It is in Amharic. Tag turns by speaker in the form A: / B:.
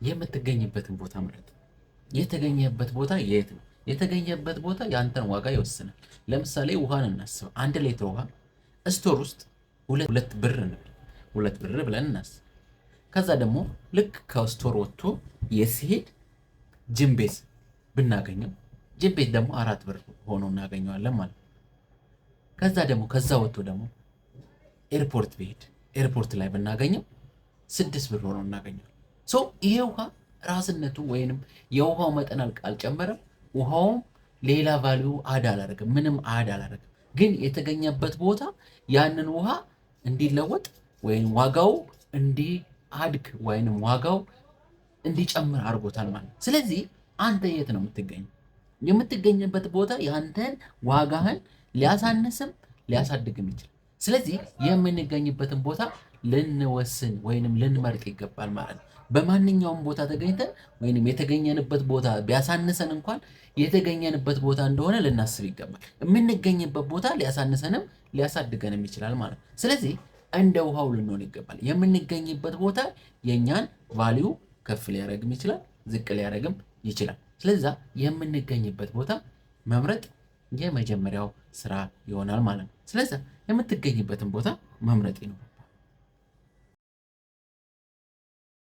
A: የምትገኝበትን ቦታ ምረጥ። የተገኘበት ቦታ የት ነው? የተገኘበት ቦታ ያንተን ዋጋ ይወስናል። ለምሳሌ ውሃን እናስብ። 1 ሊትር ውሃ ስቶር ውስጥ ሁለት ብር እንበል፣ 2 ብር ብለን እናስብ። ከዛ ደግሞ ልክ ከስቶር ወጥቶ የሲሄድ ጅም ቤት ብናገኘው ጅም ቤት ደግሞ 4 ብር ሆኖ እናገኘዋለን ማለት ነው። ከዛ ደግሞ ከዛ ወጥቶ ደግሞ ኤርፖርት ቢሄድ ኤርፖርት ላይ ብናገኘው 6 ብር ሆኖ እናገኘዋለን። ይሄ ውሃ ራስነቱ ወይንም የውሃው መጠን አልጨመረም፣ ውሃውም ሌላ ቫልዩ አድ አላደረግም፣ ምንም አድ አላደረግም። ግን የተገኘበት ቦታ ያንን ውሃ እንዲለወጥ ወይም ዋጋው እንዲአድግ ወይንም ዋጋው እንዲጨምር አድርጎታል ማለት ነው። ስለዚህ አንተ የት ነው የምትገኘው? የምትገኝበት ቦታ ያንተን ዋጋህን ሊያሳንስም ሊያሳድግም ይችላል። ስለዚህ የምንገኝበትን ቦታ ልንወስን ወይንም ልንመርጥ ይገባል ማለት ነው። በማንኛውም ቦታ ተገኝተን ወይንም የተገኘንበት ቦታ ቢያሳንሰን እንኳን የተገኘንበት ቦታ እንደሆነ ልናስብ ይገባል። የምንገኝበት ቦታ ሊያሳንሰንም ሊያሳድገንም ይችላል ማለት ነው። ስለዚህ እንደ ውሃው ልንሆን ይገባል። የምንገኝበት ቦታ የእኛን ቫሊዩ ከፍ ሊያደርግም ይችላል፣ ዝቅ ሊያደርግም ይችላል። ስለዛ የምንገኝበት ቦታ መምረጥ የመጀመሪያው ስራ ይሆናል ማለት ነው። ስለዚህ የምትገኝበትን ቦታ መምረጥ ነው።